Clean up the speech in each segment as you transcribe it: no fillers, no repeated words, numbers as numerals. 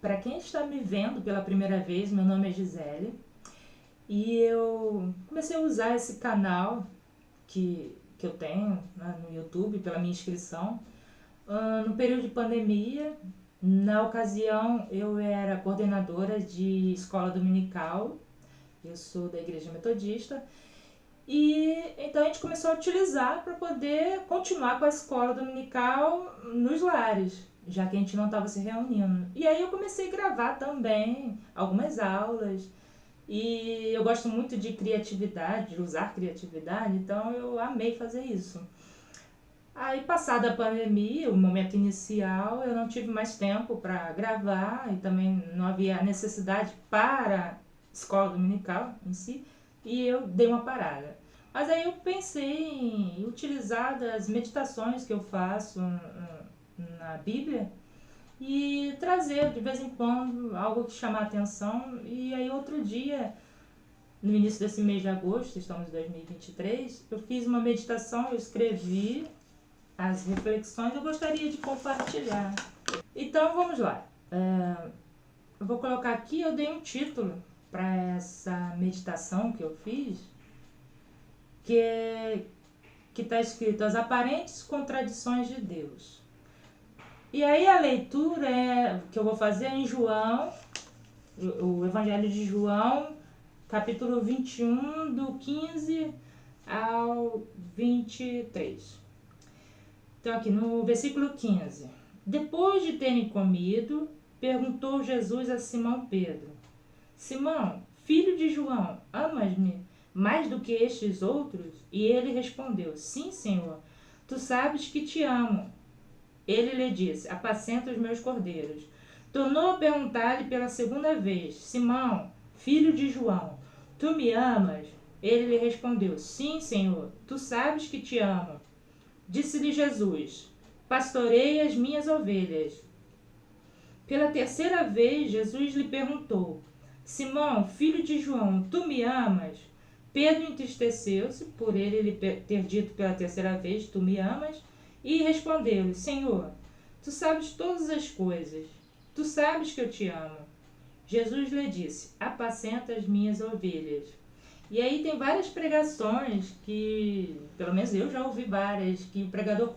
Para quem está me vendo pela primeira vez, meu nome é Gisele e eu comecei a usar esse canal que eu tenho, né, no YouTube pela minha inscrição no período de pandemia. Na ocasião, eu era coordenadora de escola dominical, eu sou da Igreja Metodista, e então a gente começou a utilizar para poder continuar com a escola dominical nos lares, já que a gente não estava se reunindo. E aí eu comecei a gravar também algumas aulas, e eu gosto muito de criatividade, de usar criatividade, então eu amei fazer isso. Aí, passada a pandemia, o momento inicial, eu não tive mais tempo para gravar e também não havia necessidade para a escola dominical em si, e eu dei uma parada. Mas aí eu pensei em utilizar das meditações que eu faço na Bíblia e trazer de vez em quando algo que chama a atenção. E aí outro dia, no início desse mês de agosto, estamos em 2023, eu fiz uma meditação, eu escrevi as reflexões, eu gostaria de compartilhar. Então vamos lá. Eu vou colocar aqui, eu dei um título para essa meditação que eu fiz, que está escrito As Aparentes Contradições de Deus. E aí a leitura que eu vou fazer é em João, o Evangelho de João, capítulo 21, do 15 ao 23. Então aqui no versículo 15. Depois de terem comido, perguntou Jesus a Simão Pedro: Simão, filho de João, amas-me mais do que estes outros? E ele respondeu: Sim, Senhor, tu sabes que te amo. Ele lhe disse: Apacenta os meus cordeiros. Tornou a perguntar-lhe pela segunda vez: Simão, filho de João, tu me amas? Ele lhe respondeu: Sim, Senhor, tu sabes que te amo. Disse-lhe Jesus: Pastorei as minhas ovelhas. Pela terceira vez, Jesus lhe perguntou: Simão, filho de João, tu me amas? Pedro entristeceu-se por ele lhe ter dito pela terceira vez: Tu me amas? E respondeu-lhe: Senhor, tu sabes todas as coisas. Tu sabes que eu te amo. Jesus lhe disse: Apacenta as minhas ovelhas. E aí tem várias pregações que, pelo menos eu já ouvi várias, que o pregador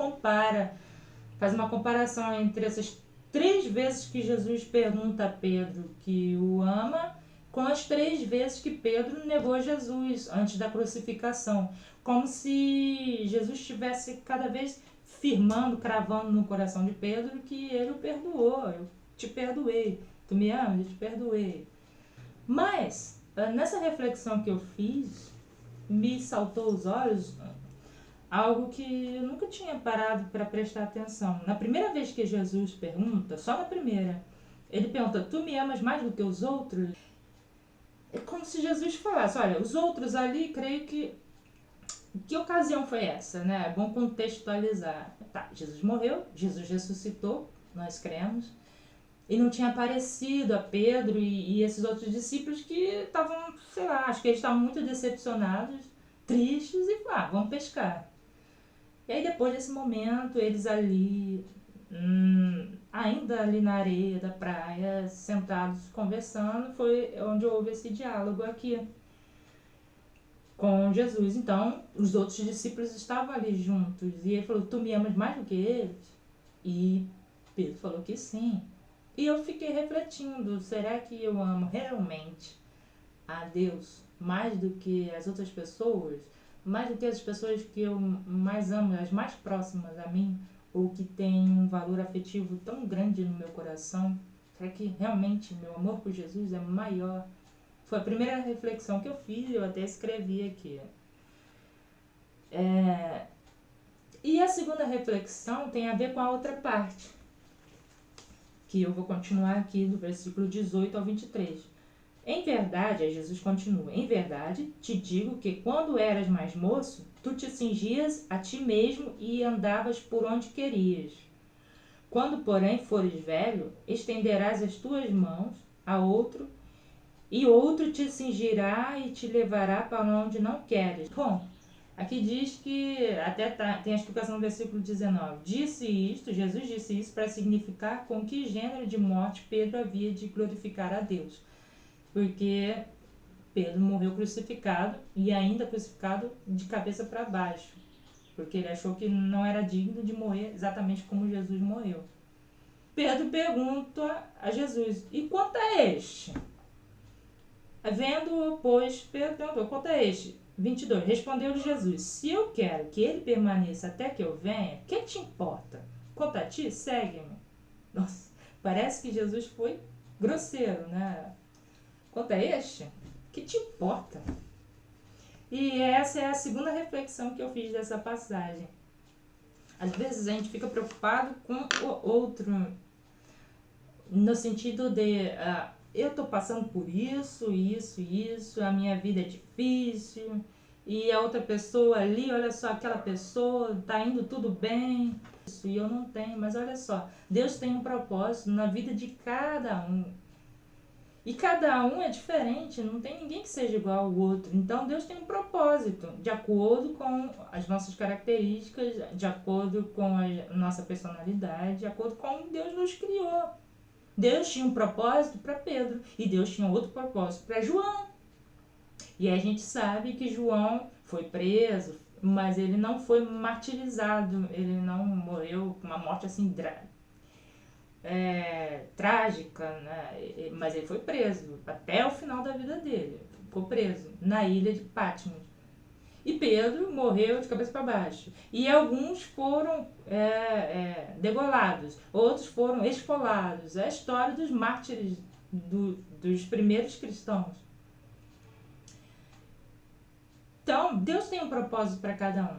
faz uma comparação entre essas 3 vezes que Jesus pergunta a Pedro que o ama, com as 3 vezes que Pedro negou Jesus antes da crucificação. Como se Jesus estivesse cada vez firmando, cravando no coração de Pedro que ele o perdoou. Eu te perdoei. Tu me amas? Eu te perdoei. Mas, nessa reflexão que eu fiz, me saltou aos olhos algo que eu nunca tinha parado para prestar atenção. Na primeira vez que Jesus pergunta, só na primeira, ele pergunta: Tu me amas mais do que os outros? É como se Jesus falasse: Olha, os outros ali, creio que ocasião foi essa, né? É bom contextualizar. Tá, Jesus morreu, Jesus ressuscitou, nós cremos. E não tinha aparecido a Pedro e esses outros discípulos que estavam, sei lá, acho que eles estavam muito decepcionados, tristes e vamos pescar. E aí depois desse momento, eles ali, ainda ali na areia da praia, sentados conversando, foi onde houve esse diálogo aqui com Jesus. Então, os outros discípulos estavam ali juntos e ele falou: Tu me amas mais do que eles? E Pedro falou que sim. E eu fiquei refletindo: será que eu amo realmente a Deus mais do que as outras pessoas? Mais do que as pessoas que eu mais amo, as mais próximas a mim, ou que têm um valor afetivo tão grande no meu coração? Será que realmente meu amor por Jesus é maior? Foi a primeira reflexão que eu fiz, eu até escrevi aqui. E a segunda reflexão tem a ver com a outra parte, que eu vou continuar aqui do versículo 18 ao 23. Em verdade, aí Jesus continua: Em verdade, te digo que quando eras mais moço, tu te cingias a ti mesmo e andavas por onde querias. Quando, porém, fores velho, estenderás as tuas mãos a outro, e outro te cingirá e te levará para onde não queres. Bom, Aqui diz que, tem a explicação no versículo 19. Jesus disse isso para significar com que gênero de morte Pedro havia de glorificar a Deus. Porque Pedro morreu crucificado, e ainda crucificado de cabeça para baixo. Porque ele achou que não era digno de morrer exatamente como Jesus morreu. Pedro pergunta a Jesus: e quanto a este? Vendo-o, pois, Pedro perguntou: quanto a este? 22. Respondeu-lhe Jesus: se eu quero que ele permaneça até que eu venha, que te importa? Quanto a ti, segue-me. Nossa, parece que Jesus foi grosseiro, né? Quanto a este, que te importa? E essa é a segunda reflexão que eu fiz dessa passagem. Às vezes a gente fica preocupado com o outro, no sentido de eu estou passando por isso, a minha vida é difícil, e a outra pessoa ali, olha só, aquela pessoa, está indo tudo bem, isso, e eu não tenho. Mas olha só, Deus tem um propósito na vida de cada um. E cada um é diferente, não tem ninguém que seja igual ao outro. Então Deus tem um propósito, de acordo com as nossas características, de acordo com a nossa personalidade, de acordo com como Deus nos criou. Deus tinha um propósito para Pedro e Deus tinha outro propósito para João. E a gente sabe que João foi preso, mas ele não foi martirizado, ele não morreu com uma morte assim trágica, né? Mas ele foi preso até o final da vida dele. Ficou preso na ilha de Patmos. E Pedro morreu de cabeça para baixo. E alguns foram degolados, outros foram esfolados. É a história dos mártires dos primeiros cristãos. Então, Deus tem um propósito para cada um.